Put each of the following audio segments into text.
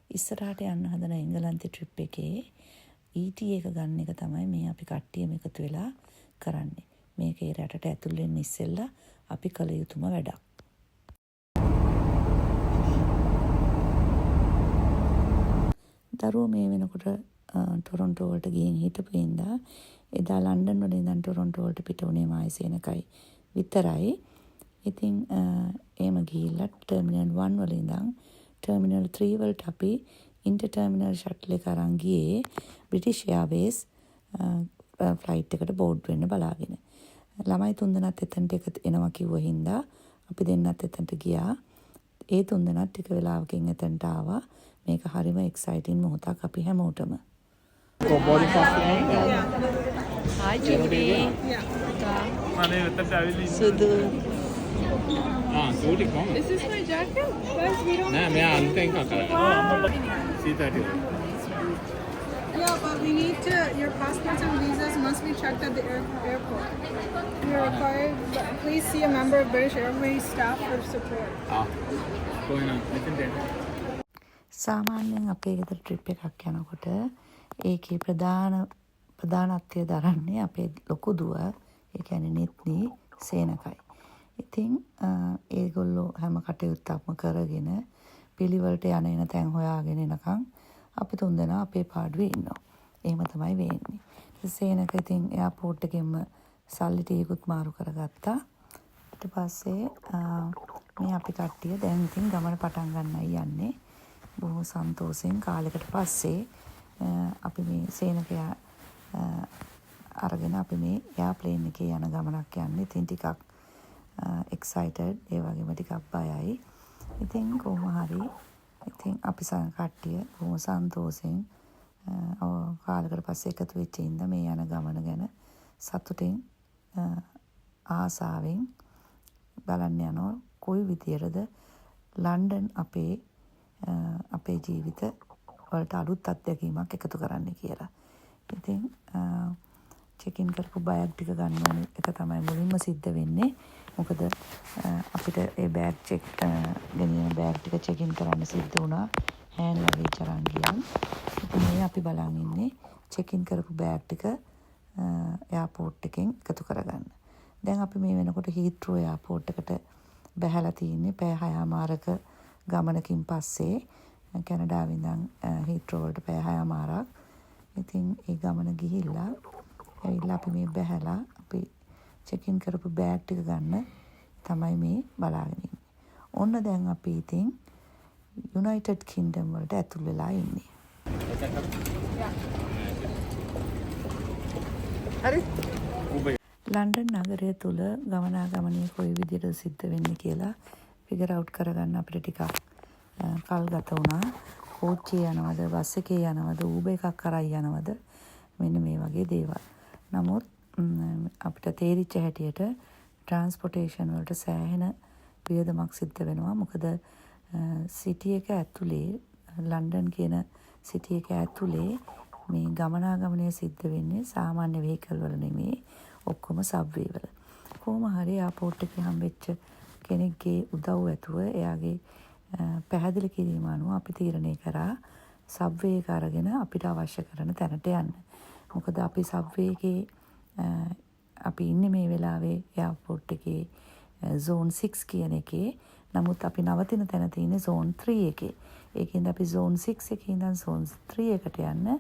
ඉස්සරහට යන්න හදන එංගලන්තේ ට්‍රිප් එකේ ET එක ගන්න එක තමයි මේ අපි කට්ටියම එකතු වෙලා කරන්නේ. මේකේ රටට ඇතුල් වෙන්න ඉස්සෙල්ලා අපි කළ යුතුම වැඩක්. දරුවෝ මේ වෙනකොට ටොරොන්ටෝ වලට ගිහින් හිටපු ඉඳා එදා ලන්ඩන් වල ඉඳන් ටොරොන්ටෝ වලට පිට වුණේ මායිසේනකයි විතරයි. ඉතින් එහෙම ගිහිල්ලා ටර්මිනල් 1 වල ඉඳන් ටර්මිනල් 3 වලට අපි ඉන්ටර් ටර්මිනල් ෂටල් එක අරන් ගියේ බ්‍රිටිෂ් එයාර්වේස් ෆ්ලයිට් එකට බෝඩ් වෙන්න බලාගෙන. ළමයි තුන්දෙනාත් එතනට එනවා කිව්ව හින්දා අපි දෙන්නත් එතනට ගියා. ඒ තුන්දෙනාත් ටික වෙලාවකින් එතනට ආවා. මේක හරිම එක්සයිටින් මොහොතක් අපි හැමෝටම. Hi Judy. සුදු. Judy, come. Is this my jacket? Guys, we don't. Nah, मैं अंत का करा. C30. Yeah, but we need to. Your passports and visas must be checked at the airport. You're required. Please see a member of British Airways staff for support. Going on. Listen there. සාමාන්‍යයෙන් අපේ ගෙදර trip එකක් යනකොට ඒකේ ප්‍රධානත්වය දරන්නේ අපේ ලොකු දුව, ඒ කියන්නේ නිත්නි සේනකයි. ඉතින් ඒගොල්ලෝ හැම කටයුත්තක්ම කරගෙන පිළිවෙලට යන එන තැන් හොයාගෙන එනකන් අපි තුන්දෙනා අපේ පාඩුවේ ඉන්නවා. එහෙම තමයි වෙන්නේ. සේනක ඉතින් එයාපෝට් එකෙන්ම සල්ලි ටිකකුත් මාරු කරගත්තා. ඊට පස්සේ මේ අපි කට්ටිය දැන් ඉතින් ගමන පටන් ගන්නයි යන්නේ. බොහොම සන්තෝෂෙන් කාලෙකට පස්සේ අපි මේ සේනකයා අරගෙන අපි මේ එයාප්ලේන් එකේ යන ගමනක් යන්නේ. ඉතින් ටිකක් එක්සයිටඩ්, ඒ වගේම ටිකක් බයයි. ඉතින් කොහොම හරි ඉතින් අපි කට්ටිය බොහොම සන්තෝෂෙන් කාලෙකට පස්සේ එකතු වෙච්ච ඉඳ මේ යන ගමන ගැන සතුටින් ආසාවෙන් බලන්න යනවා කොයි විදියටද ලන්ඩන් අපේ ජීවිත වලට අලුත් අත්දැකීමක් එකතු කරන්න කියලා. ඉතින් චෙකින් කරපු බෑග් ටික ගන්න ඕන එක තමයි මුලින්ම සිද්ධ වෙන්නේ. මොකද අපිට ඒ බෑග් ගෙනියන බෑග් ටික චෙකින් කරන්න සිද්ධ වුණා. හෑන්ඩ් ලගේජ් අරන් ගියන්. ඉතින් මේ අපි බලන් ඉන්නේ චෙකින් කරපු බෑග් ටික එයාපෝට් එකෙන් එකතු කරගන්න. දැන් අපි මේ වෙනකොට හීත්‍රෝ එයාපෝට් එකට බැහැලා තින්නේ පැය 6මාරක ගමනකින් පස්සේ කැනඩාවෙන් ඉඳන් හීත්‍රෝ වලට පැය 6මාරක්. ඉතින් ඒ ගමන ගිහිල්ලා ඇවිල්ලා අපි මේ බැහැලා අපි චෙකින් කරපු බෑග් ටික ගන්න තමයි මේ බලාගෙන ඉන්නේ. ඔන්න දැන් අපි ඉතින් යුනයිටඩ් කින්ග්ඩම් වලට ඇතුල් වෙලා ඉන්නේ. හරි. ලන්ඩන් නගරය තුල ගමනාගමනය කොයි විදිහට සිද්ධ වෙන්නේ කියලා ෆිගර් අවුට් කරගන්න අපිට ටිකක් කල් ගත වුණා. කෝච්චියේ යනවද, බස් එකේ යනවද, ඌබර් එකක් කරයි යනවද, මෙන්න මේ වගේ දේවල්. නමුත් අපිට තේරිච්ච හැටියට ට්‍රාන්ස්පෝර්ටේෂන් වලට සෑහෙන වියදමක් සිද්ධ වෙනවා. මොකද සිටි එක ඇතුලේ, ලන්ඩන් කියන සිටි එක ඇතුලේ මේ ගමනාගමනය සිද්ධ වෙන්නේ සාමාන්‍ය වෙහිකල් වල නෙමෙයි, ඔක්කොම සබ්වේ වල. කොහොම හරි එයාපෝට් එකේ හම්බෙච්ච කෙනෙක්ගේ උදව් ඇතුව එයාගේ පැහැදිලි කිරීම අනුව අපි තීරණය කරා සබ්වේ එක අරගෙන අපිට අවශ්‍ය කරන තැනට යන්න. මොකද අපි සබ්වේ එකේ අපි ඉන්නේ මේ වෙලාවේ එයාපෝට් එකේ zone 6 කියන එකේ. නමුත් අපි නවතින තැන තියෙන්නේ zone 3 එකේ. ඒකෙන්ද අපි zone 6 එකේ ඉඳන් zone 3 එකට යන්න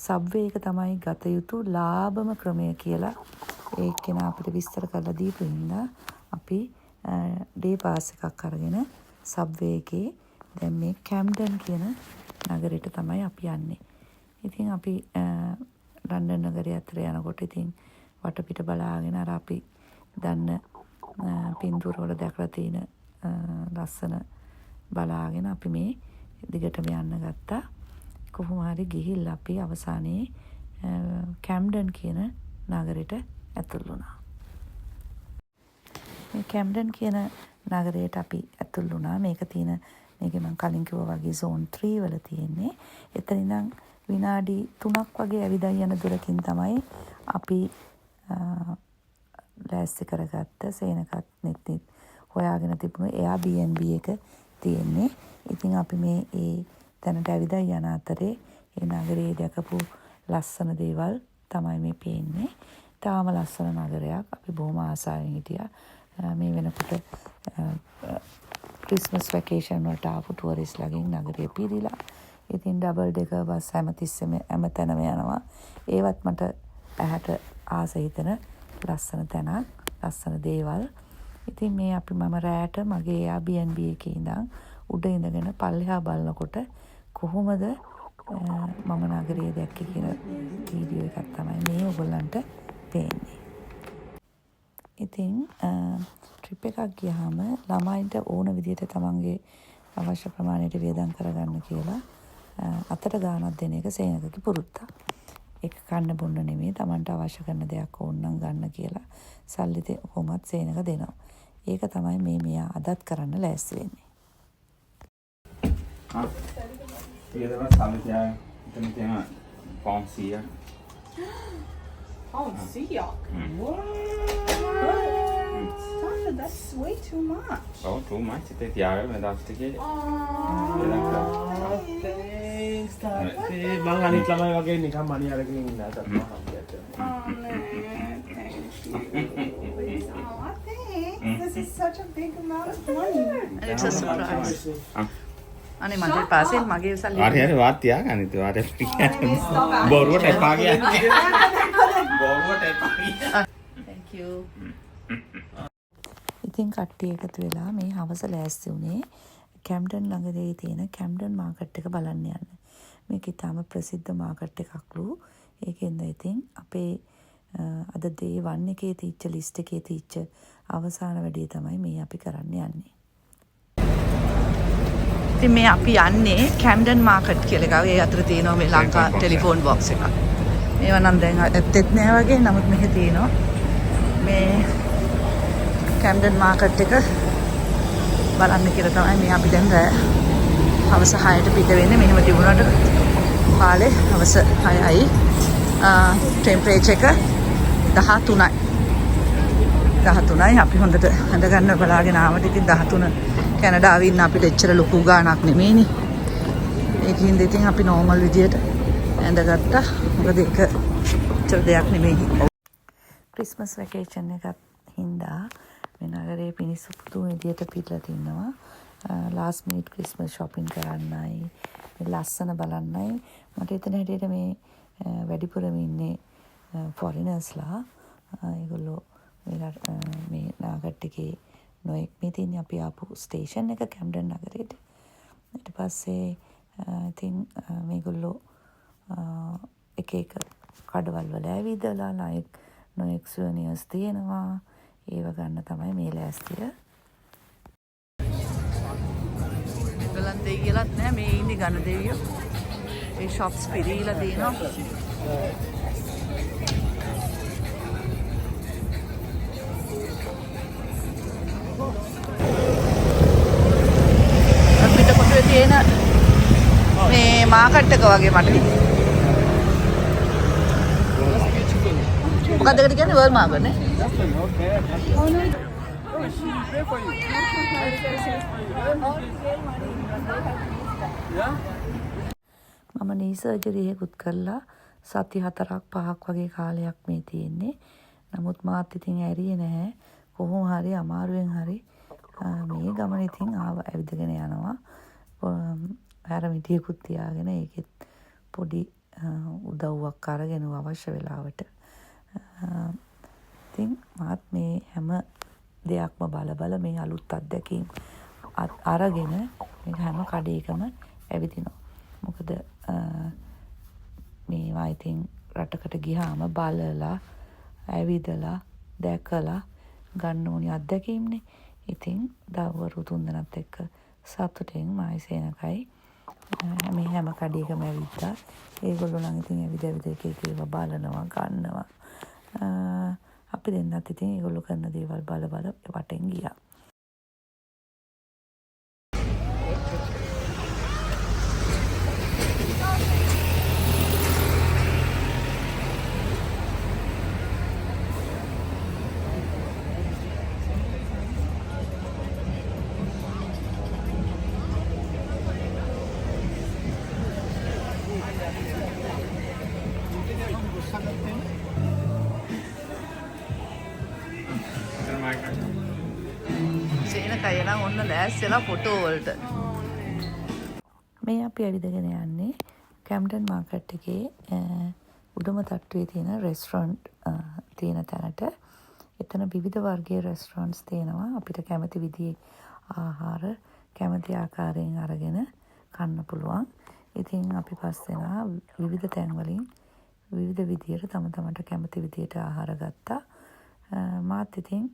සබ්වේ එක තමයි ගත යුතු ලාභම ක්‍රමය කියලා ඒකේන අපිට විස්තර කරලා දීපු හින්දා අපි ඩේ පාස් එකක් අරගෙන සබ්වේ එකේ දැන් මේ කැම්ඩන් කියන නගරයට තමයි අපි යන්නේ. ඉතින් අපි ලන්ඩන් නගරය අතර යනකොට ඉතින් වටපිට බලාගෙන අර අපි දන්න පින්තූරවල දැකලා තියෙන ලස්සන බලාගෙන අපි මේ දිගටම යන්න ගත්තා. කොහොම හරි ගිහිල්ලා අපි අවසානයේ කැම්ඩන් කියන නගරයට ඇතුල් වුණා. මේ කැම්ඩන් කියන නගරයට අපි ඇතුල් වුණා. මේක මම කලින් කිව්වා වගේ zone 3 වල තියෙන්නේ. එතන ඉඳන් විනාඩි 3ක් වගේ ඇවිදන් යන දුරකින් තමයි අපි ලෑස්ති කරගත්ත සේනකත් නෙත් හොයාගෙන තිබුණු Airbnb එක තියෙන්නේ. ඉතින් අපි මේ තැනට ඇවිදා යන අතරේ ඒ නගරයේ දැකපු ලස්සන දේවල් තමයි මේ පේන්නේ. තාම ලස්සන නගරයක්. අපි බොහොම ආසාවෙන් හිටියා. මේ වෙනකොට ක්‍රිස්මස් වැකේෂන් වලට ආපු ටුවරිස්ට්ලාගෙන් නගරය පිරීලා. ඉතින් ඩබල් ඩෙකර් බස් හැමතිස්සෙම හැමතැනම යනවා. ඒවත් මට ඇහැට ආස හිතෙන ලස්සන තැනක්, ලස්සන දේවල්. ඉතින් මේ මම රෑට මගේ Airbnb එකේ ඉඳන් උඩ ඉඳගෙන පල්ලෙහා බලනකොට කොහොමද මම නගරය දැක්කේ කියන වීඩියෝ එකක් තමයි මේ ඔයගොල්ලන්ට පේන්නේ. ඉතින් ට්‍රිප් එකක් ගියාම ළමයින්ට ඕන විදිහට තමන්ගේ අවශ්‍ය ප්‍රමාණයට වියදම් කරගන්න කියලා අතට ගානක් දෙන එක සේනකගේ පුරුද්දක්. ඒක කන්න බොන්න නෙමෙයි තමන්ට අවශ්‍ය කරන දෙයක් ඕන නම් ගන්න කියලා සල්ලි කොහොමත් සේනක දෙනවා. ඒක තමයි මෙයා අදත් කරන්න ලෑස්ති වෙන්නේ. Iya, sama dia itu tengah Pom Sia. Oh, Sia. Sandra, that's way too much. Oh, too much. Itu tiada, mendak sedikit. Thanks, Tati. Bang Anit lamai wage nikah mani arake inna tat mahal gitu. Oh, no, thank you. Oh, thanks. This is such a big amount of money. It's a surprise. අනේ මගේ පාසෙල් මගේ සල්ලි. Hari-hari waat tiakan itu ada. Boruat epa කියන්නේ. Boruat epa කියන්නේ. Thank you. ඉතින් කට්ටිය එකතු වෙලා මේ හවස ලෑස්ති වුණේ කැම්ඩන් නගරයේ තියෙන කැම්ඩන් මාකට් එක බලන්න යන්න. මේක ඉතාම ප්‍රසිද්ධ මාකට් එකක්ලු. ඒකෙන්ද ඉතින් අපේ අද day 1 එකේ තීච්ච ලිස්ට් එකේ තීච්ච අවසාන වැඩේ තමයි මේ අපි කරන්න යන්නේ. ඉතින් මේ අපි යන්නේ කැම්ඩන් මාකට් කියලා එකක්. ඒ අතර තියෙනවා මේ ලංකා ටෙලිෆෝන් බොක්ස් එකක්. මේවා නම් දැන් ඇත්තෙත් නෑ වගේ. නමුත් මෙහෙ තියෙනවා මේ කැම්ඩන් මාකට් එක බලන්න කියලා තමයි මේ අපි දැන් රෑ හවස 6ට පිට වෙන්නේ. මෙහෙම තිබුණාට කාලේ හවස 6යි. ටෙම්පරේචර් එක 13යි. 13යි. අපි හොඳට හඳ ගන්න බලාගෙන ආවට ඉතින් 13 කැනඩාවේ ඉන්න අපිට එච්චර ලොකු ගාණක් නෙමෙයිනේ. ඒකින්ද ඉතින් අපි නෝමල් විදියට ඇඳගත්තා. මොකද ඒක එච්චර දෙයක් නෙමෙයි. ක්‍රිස්මස් වැකේෂන් එකත් හින්දා මේ නගරේ මිනිස්සු පුදුම විදියට පිටලා තින්නවා. ලාස්ට් මිනිට් ක්‍රිස්මස් shopping කරන්නයි, ලස්සන බලන්නයි. මට හිතෙන හැටියට මේ වැඩිපුරම ඉන්නේ foreigners-ලා. ඒගොල්ලෝ මේ නාගට් එකේ නොයෙක් මේ තියෙන අපි ආපු ස්ටේෂන් එක කැම්ඩන් නගරේට. ඊට පස්සේ ඉතින් මේගොල්ලෝ එක එක කඩවල් වල ඇවිදලා නොයෙක් සුවනියර්ස් තියෙනවා. ඒව ගන්න තමයි මේ ලෑස්තිය. ගලන් දෙයියලත් නෑ මේ ඉන්නේ ගන්න දෙවියෝ. ඒ shops පිරීලා තියෙනවා. තියෙන මේ මාකට් එක වගේ මට මොකක්ද ඒකට කියන්නේ වර්ල්ඩ් මාකට් නේ. මම නී සර්ජරි එකකුත් කරලා සති 4-5ක් වගේ කාලයක් මේ තියෙන්නේ. නමුත් මාත් ඉතින් ඇරියේ නැහැ. කොහොම හරි අමාරුවෙන් හරි මේ ගමන ඉතින් ඇවිදගෙන යනවා. පැරමිටියකුත් තියාගෙන ඒකෙත් පොඩි උදව්වක් අරගෙන අවශ්‍ය වෙලාවට. ඉතින් මාත් මේ හැම දෙයක්ම බල මේ අලුත් අත්දැකීම් අරගෙන මේ හැම කඩේකම ඇවිදිනවා. මොකද මේවා ඉතින් රටකට ගියාම බලලා ඇවිදලා දැකලා ගන්න ඕනි අත්දැකීම්නේ. ඉතින් දවවරු 3 දෙනාත් එක්ක සතුටෙන් මායිසේනකයි මේ හැම කඩේකම ඇවිත්තා. ඒගොල්ලෝ නම් ඉතින් ඇවිද එක ඒවා බලනවා ගන්නවා. අපි දෙන්නත් ඉතින් ඒගොල්ලෝ කරන දේවල් බල වටෙන් ගියා. ඔන්න ලෑස්තිලා ෆොටෝ වලට. මේ අපි ඇවිදගෙන යන්නේ කැම්ඩන් මාකට් එකේ උඩම තට්ටුවේ තියෙන රෙස්ටොරන්ට් තියෙන තැනට. එතන විවිධ වර්ගයේ රෙස්ටොරන්ට්ස් තියෙනවා. අපිට කැමති විදිහේ ආහාර කැමති ආකාරයෙන් අරගෙන කන්න පුළුවන්. ඉතින් අපි පස් දෙනා විවිධ තැන් වලින් විවිධ විදියට තම තමන්ට කැමති විදියට ආහාර ගත්තා. මාත් ඉතින්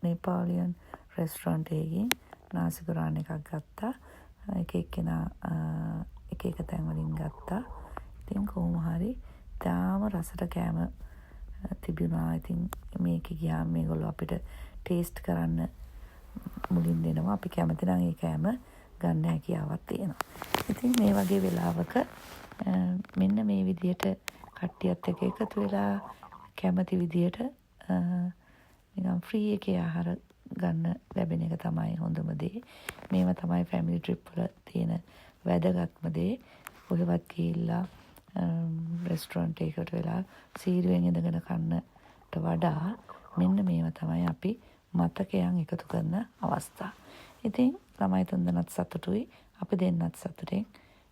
නේපාලියන් රෙස්ටොරන්ට් එකකින් නාසිකුරාන් එකක් ගත්තා. එක එක්කෙනා එක එක තැන් වලින් ගත්තා. ඉතින් කොහොම හරි තාම රසට කෑම තිබුණා. ඉතින් මේකේ ගියාම මේගොල්ලෝ අපිට ටේස්ට් කරන්න මුලින් දෙනවා. අපි කැමති නම් ඒ කෑම ගන්න හැකියාවක් තියෙනවා. ඉතින් මේ වගේ වෙලාවක මෙන්න මේ විදියට කට්ටියත් එක්ක එකතු වෙලා කැමති විදියට නිකන් ෆ්‍රී එකේ ආහාර ගන්න ලැබෙන එක තමයි හොඳම දේ. මේවා තමයි ෆැමිලි ට්‍රිප් වල තියෙන වැදගත්ම දේ. කොහෙවත් ගිහිල්ලා රෙස්ටොරන්ට් එකකට වෙලා සීරුවෙන් ඉඳගෙන කන්නට වඩා මෙන්න මේවා තමයි අපි මතකයන් එකතු කරන අවස්ථා. ඉතින් ළමයි තුන්දෙනාත් සතුටුයි. අපි දෙන්නත් සතුටින්.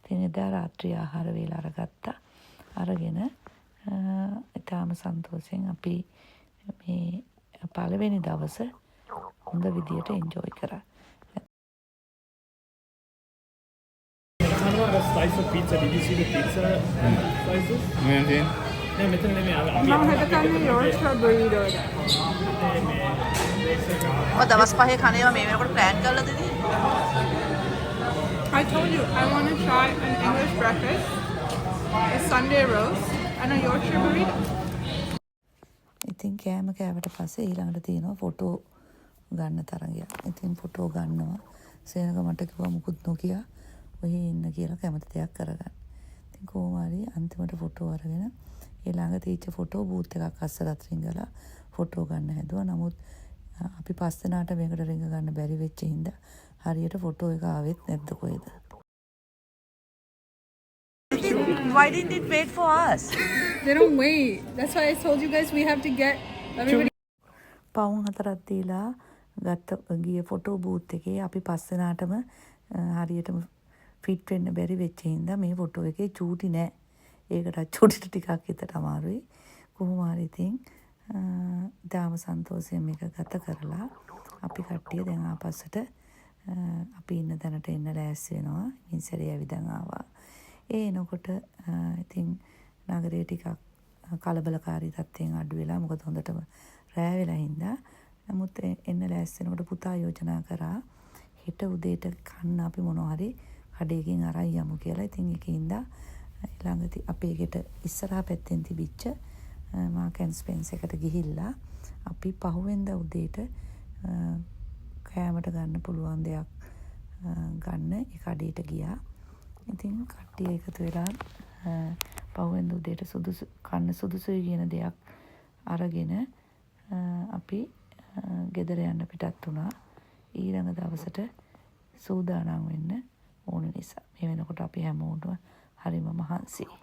ඉතින් එදා රාත්‍රී ආහාර වේල අරගත්තා. අරගෙන ඊටාම සන්තෝෂෙන් අපි මේ පළවෙනි දවස හොඳ විදියට එන්ජොයි කරා. Slice of pizza. Did you see the pizza slices? මොකද නෑ මෙතන නෙමෙයි අපි Mom had to come to Yorkshire burrito. ඔය දවස් පහේ කණේවා මේ වෙනකොට ප්ලෑන් කරලා දෙදී. I told you I want to try an English breakfast, a Sunday roast, and a Yorkshire burrito. ඉතින් කෑම කෑවට පස්සේ ඊළඟට තියෙනවා ෆොටෝ ගන්න තරගයක්. ඉතින් ෆොටෝ ගන්නවා. සේනක මට කිව්වා මුකුත් නොකිය ඔහි ඉන්න කියලා කැමති දෙයක් කරගන්න. ඉතින් කොහොම හරි අන්තිමට ෆොටෝ අරගෙන ඊළඟ තීච්ච ෆොටෝ බූත් එකක් අස්සලත් රිංගලා ෆොටෝ ගන්න හැදුවා. නමුත් අපි පස් දෙනාට මේකට රිංග ගන්න බැරි වෙච්ච හින්දා හරියට ෆොටෝ එක ආවෙත් නැද්ද කොහෙද? Why didn't it wait for us? They don't wait. That's why I told you guys we have to get everybody. පවුන් 4ක් දීලා ගිය ෆොටෝ බූත් එකේ අපි පස් දෙනාටම හරියටම ෆිට වෙන්න බැරි වෙච්ච හින්දා මේ ෆොටෝ එකේ චූටි නෑ. ඒකට චූටිට ටිකක් හිතට අමාරුයි. කොහොම හරි ඉතින් දාම සන්තෝෂයෙන් මේක ගත කරලා අපි කට්ටිය දැන් ආපස්සට අපි ඉන්න තැනට එන්න ලෑස්ති වෙනවා. මින්සරේ ඇවිදන් ආවා. ඒ එනකොට ඉතින් නගරේ ටිකක් කලබලකාරී තත්ත්වයෙන් අඩු වෙලා මොකද හොඳටම රෑ වෙලා හින්දා. නමුත් එන්න ලෑස්ති වෙනකොට පුතා යෝජනා කරා හෙට උදේට කන්න අපි මොනවා හරි කඩේකින් අරන් යමු කියලා. ඉතින් ඒකින්ද ළඟදී අපේ ගෙට ඉස්සරහා පැත්තෙන් තිබිච්ච මාකන් ස්පෙන්ස් එකට ගිහිල්ලා අපි පහුවෙන්දා උදේට කෑමට ගන්න පුළුවන් දෙයක් ගන්න ඒ කඩේට ගියා. ඉතින් කට්ටිය එකතු වෙලා පහුවෙන්දා උදේට සුදුසුයි කියන දෙයක් අරගෙන අපි ගෙදර යන්න පිටත් වුණා. ඊළඟ දවසට සූදානම් වෙන්න ඕන නිසා. මේ වෙනකොට අපි හැමෝටම හරිම මහන්සියි.